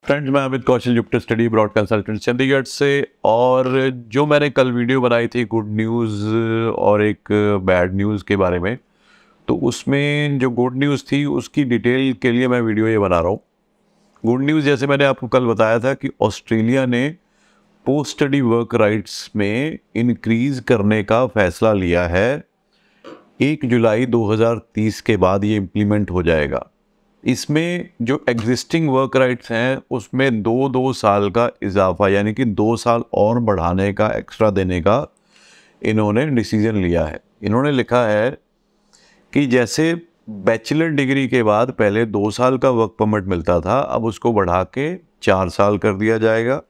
Friends, मैं Amit Kaushal, Jupiter study abroad consultant Chandigarh से। और जो मैंने कल वीडियो बनाई थी गुड न्यूज़ और एक बैड न्यूज़ के बारे में, तो उसमें जो गुड न्यूज़ थी उसकी डिटेल के लिए मैं वीडियो ये बना रहा हूँ। गुड न्यूज़ जैसे मैंने आपको कल बताया था कि ऑस्ट्रेलिया ने पोस्ट स्टडी वर्क राइट्स में इंक्रीज़ करने का फैसला लिया है। 1 जुलाई 2030 के बाद ये इम्प्लीमेंट हो जाएगा। इसमें जो एग्जिस्टिंग वर्क राइट्स हैं उसमें दो साल का इजाफा, यानी कि 2 साल और बढ़ाने का, एक्स्ट्रा देने का इन्होंने डिसीजन लिया है। इन्होंने लिखा है कि जैसे बैचलर डिग्री के बाद पहले 2 साल का वर्क परमिट मिलता था, अब उसको बढ़ा के 4 साल कर दिया जाएगा।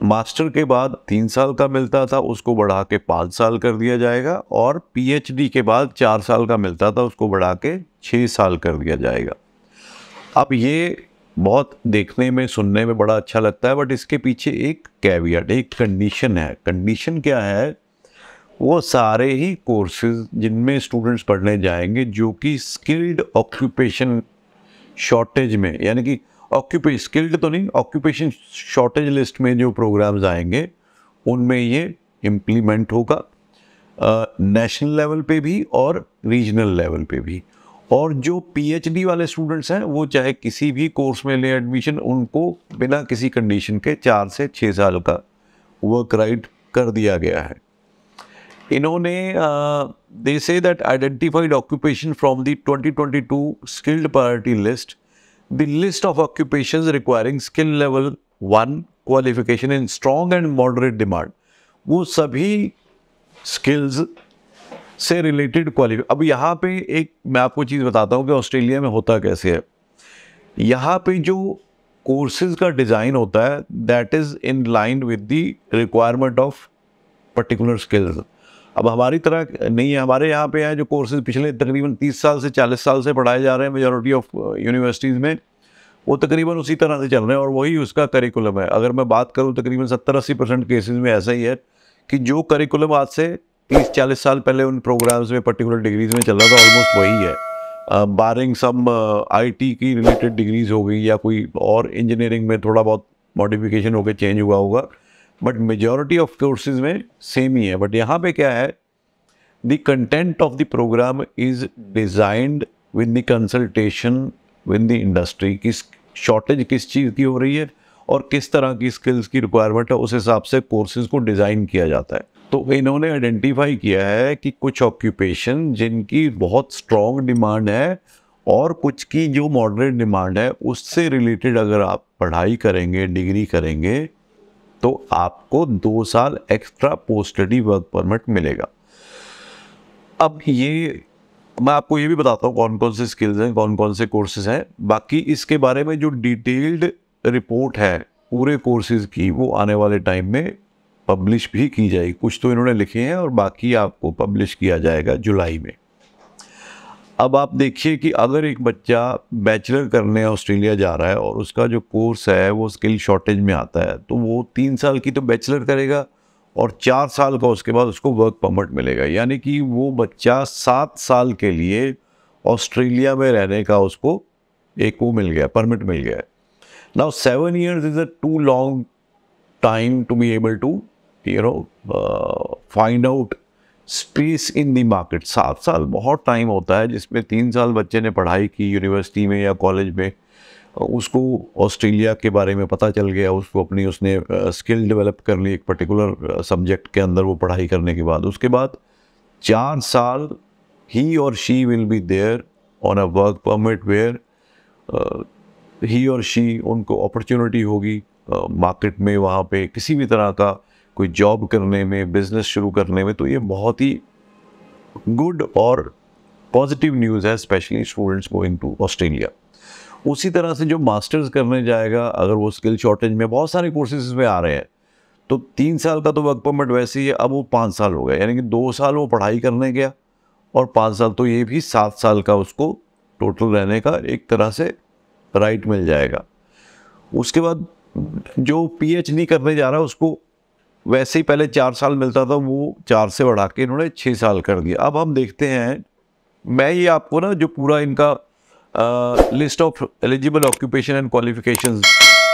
मास्टर के बाद 3 साल का मिलता था, उसको बढ़ा के 5 साल कर दिया जाएगा। और पीएचडी के बाद 4 साल का मिलता था, उसको बढ़ा के 6 साल कर दिया जाएगा। अब ये बहुत देखने में, सुनने में बड़ा अच्छा लगता है, बट इसके पीछे एक कैवियट, एक कंडीशन है। कंडीशन क्या है? वो सारे ही कोर्सेज जिनमें स्टूडेंट्स पढ़ने जाएंगे जो कि स्किल्ड ऑक्यूपेशन शॉर्टेज में, यानी कि ऑक्यूपेशन स्किल्ड तो नहीं, ऑक्यूपेशन शॉर्टेज लिस्ट में जो प्रोग्राम्स आएंगे उनमें ये इम्प्लीमेंट होगा, नेशनल लेवल पे भी और रीजनल लेवल पे भी। और जो पीएचडी वाले स्टूडेंट्स हैं वो चाहे किसी भी कोर्स में ले एडमिशन, उनको बिना किसी कंडीशन के 4 से 6 साल का वर्क राइट कर दिया गया है। इन्होंने they say that identified occupation from the 2022 skilled priority list, the list of occupations requiring skill level 1 qualification in strong and moderate demand, वो सभी स्किल्स से रिलेटेड क्वालिफिकेशन। अब यहाँ पे एक मैं आपको चीज़ बताता हूँ कि ऑस्ट्रेलिया में होता कैसे है। यहाँ पे जो कोर्सेज का डिज़ाइन होता है that is in line with the requirement of particular skills. अब हमारी तरह नहीं है, हमारे यहाँ पे है जो कोर्सेज पिछले तकरीबन 30 साल से 40 साल से पढ़ाए जा रहे हैं मेजॉरिटी ऑफ यूनिवर्सिटीज़ में, वो तकरीबन उसी तरह से चल रहे हैं और वही उसका करिकुलम है। अगर मैं बात करूँ तकरीबन 70-80% केसेस में ऐसा ही है कि जो करिकुलम आज से 30-40 साल पहले उन प्रोग्राम्स में, पर्टिकुलर डिग्रीज में चल रहा था, ऑलमोस्ट वही है। बारिंग सम IT की रिलेटेड डिग्रीज हो गई या कोई और इंजीनियरिंग में थोड़ा बहुत मॉडिफिकेशन होकर चेंज हुआ होगा, बट मेजॉरिटी ऑफ कोर्सेज में सेम ही है। बट यहाँ पे क्या है, the content of the programme is designed with the consultation with the industry. किस शॉर्टेज किस चीज़ की हो रही है और किस तरह की स्किल्स की रिक्वायरमेंट है, उस हिसाब से कोर्सेज को डिज़ाइन किया जाता है। तो इन्होंने आइडेंटिफाई किया है कि कुछ ऑक्यूपेशन जिनकी बहुत स्ट्रॉन्ग डिमांड है और कुछ की जो मॉडरेट डिमांड है, उससे रिलेटेड अगर आप पढ़ाई करेंगे, डिग्री करेंगे, तो आपको 2 साल extra post study work permit मिलेगा। अब ये मैं आपको ये भी बताता हूँ कौन कौन से स्किल्स हैं, कौन कौन से कोर्सेज हैं। बाकी इसके बारे में जो डिटेल्ड रिपोर्ट है पूरे कोर्सेज की, वो आने वाले टाइम में पब्लिश भी की जाएगी। कुछ तो इन्होंने लिखे हैं और बाकी आपको पब्लिश किया जाएगा जुलाई में। अब आप देखिए कि अगर एक बच्चा बैचलर करने ऑस्ट्रेलिया जा रहा है और उसका जो कोर्स है वो स्किल शॉर्टेज में आता है, तो वो 3 साल की तो बैचलर करेगा और 4 साल का उसके बाद उसको वर्क परमिट मिलेगा। यानी कि वो बच्चा 7 साल के लिए ऑस्ट्रेलिया में रहने का उसको एक वो मिल गया, परमिट मिल गया। Now 7 years is a too long time to be able to find out space in the market. 7 साल बहुत टाइम होता है, जिसमें 3 साल बच्चे ने पढ़ाई की यूनिवर्सिटी में या कॉलेज में, उसको ऑस्ट्रेलिया के बारे में पता चल गया, उसको अपनी उसने स्किल डेवलप कर ली एक पर्टिकुलर सब्जेक्ट के अंदर वो पढ़ाई करने के बाद। उसके बाद 4 साल ही और she will be there on a work permit where he और शी, उनको अपॉर्चुनिटी होगी मार्केट में, वहाँ पे किसी भी तरह का कोई जॉब करने में, बिजनेस शुरू करने में। तो ये बहुत ही गुड और पॉजिटिव न्यूज़ है, specially students going to Australia. उसी तरह से जो मास्टर्स करने जाएगा, अगर वो स्किल शॉर्टेज में, बहुत सारे कोर्सेज में आ रहे हैं, तो 3 साल का तो वर्क परमिट वैसे ही है, अब वो 5 साल हो गया। यानी कि 2 साल वो पढ़ाई करने गया और 5 साल, तो ये भी 7 साल का उसको टोटल रहने का एक तरह से राइट मिल जाएगा। उसके बाद जो पीएचडी करने जा रहा है उसको वैसे ही पहले 4 साल मिलता था, वो 4 से बढ़ा के इन्होंने 6 साल कर दिया। अब हम देखते हैं, मैं ये आपको ना जो पूरा इनका list of eligible occupation and qualifications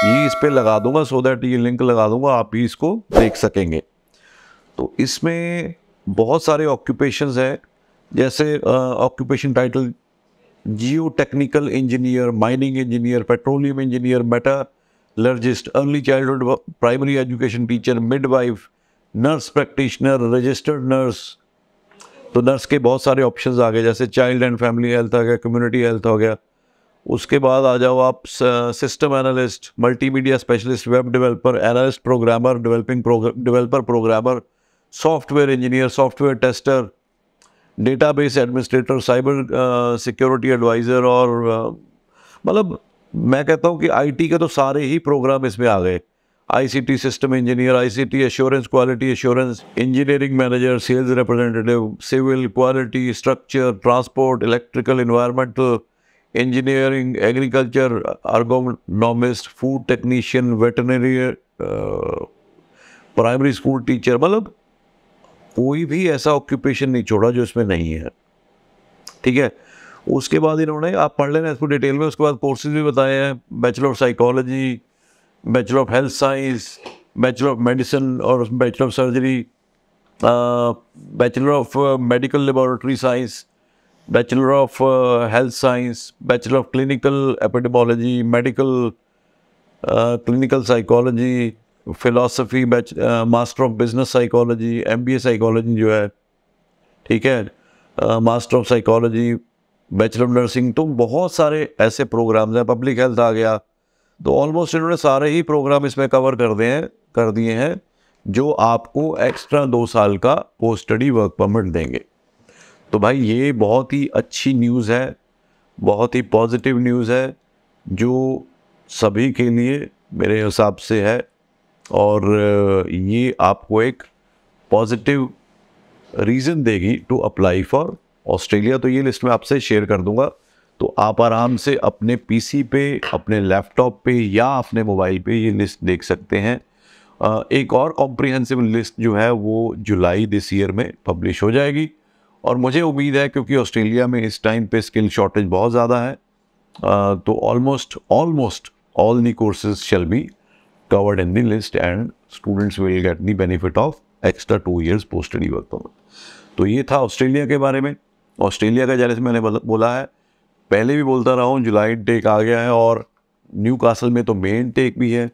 ये इस पे लगा दूंगा, सो दैट ये लिंक लगा दूंगा, आप भी इसको देख सकेंगे। तो इसमें बहुत सारे ऑक्यूपेशंस हैं, जैसे occupation title geo technical engineer, mining engineer, petroleum engineer, metallurgist, early childhood primary education teacher, midwife, nurse practitioner, registered nurse. तो नर्स के बहुत सारे ऑप्शंस आ गए, जैसे चाइल्ड एंड फैमिली हेल्थ आ गया, कम्युनिटी हेल्थ हो गया। उसके बाद आ जाओ आप system analyst, multimedia specialist, web developer, analyst programmer, developer programmer, software engineer, software tester, database administrator, cyber security adviser, और मतलब मैं कहता हूँ कि आईटी के तो सारे ही प्रोग्राम इसमें आ गए। ICT system engineer, ICT assurance, quality assurance, engineering manager, sales representative, civil, quality, structure, transport, electrical, environmental engineering, agriculture, ergonomist, food technician, veterinary, primary school teacher. मतलब कोई भी ऐसा ऑक्यूपेशन नहीं छोड़ा जो इसमें नहीं है, ठीक है। उसके बाद इन्होंने, आप पढ़ लेना इसको डिटेल में, उसके बाद कोर्सेज भी बताए हैं, bachelor of psychology, bachelor of health science, bachelor of medicine और bachelor of surgery, bachelor of medical laboratory science, bachelor of health science, bachelor of clinical epidemiology, medical clinical psychology, philosophy, master of business psychology, MBA psychology जो है, ठीक है, master of psychology, bachelor of nursing. तो बहुत सारे ऐसे programmes हैं, public health आ गया। तो ऑलमोस्ट इन्होंने सारे ही प्रोग्राम इसमें कवर कर दिए हैं जो आपको एक्स्ट्रा 2 साल का पोस्ट स्टडी वर्क परमिट देंगे। तो भाई ये बहुत ही अच्छी न्यूज़ है, बहुत ही पॉजिटिव न्यूज़ है, जो सभी के लिए मेरे हिसाब से है, और ये आपको एक पॉजिटिव रीज़न देगी टू अप्लाई फॉर ऑस्ट्रेलिया। तो ये लिस्ट मैं आपसे शेयर कर दूंगा, तो आप आराम से अपने पीसी पे, अपने लैपटॉप पे या अपने मोबाइल पे ये लिस्ट देख सकते हैं। एक और कॉम्प्रिहेंसिव लिस्ट जो है वो जुलाई दिस ईयर में पब्लिश हो जाएगी, और मुझे उम्मीद है क्योंकि ऑस्ट्रेलिया में इस टाइम पे स्किल शॉर्टेज बहुत ज़्यादा है, तो almost all the courses shall be covered in the list and students will get the benefit of extra 2 years post study work permit। तो ये था ऑस्ट्रेलिया के बारे में। ऑस्ट्रेलिया का जैसे मैंने बोला है, पहले भी बोलता रहा हूँ, जुलाई इनटेक आ गया है, और न्यू कासल में तो मे इनटेक भी है।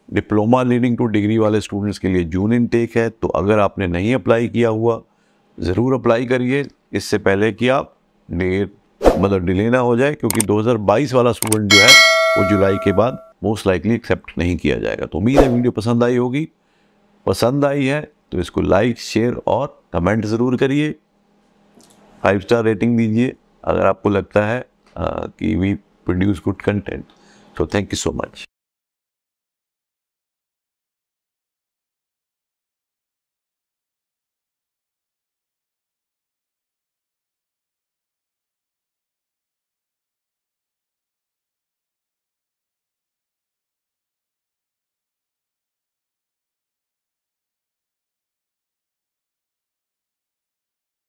डिप्लोमा लीडिंग टू डिग्री वाले स्टूडेंट्स के लिए जून इनटेक है। तो अगर आपने नहीं अप्लाई किया हुआ, ज़रूर अप्लाई करिए इससे पहले कि आप डिले ना हो जाए, क्योंकि 2022 वाला स्टूडेंट जो है वो जुलाई के बाद मोस्ट लाइकली एक्सेप्ट नहीं किया जाएगा। तो उम्मीद है वीडियो पसंद आई होगी। पसंद आई है तो इसको लाइक, शेयर और कमेंट ज़रूर करिए। 5 स्टार रेटिंग दीजिए अगर आपको लगता है कि we produce good content. So thank you so much.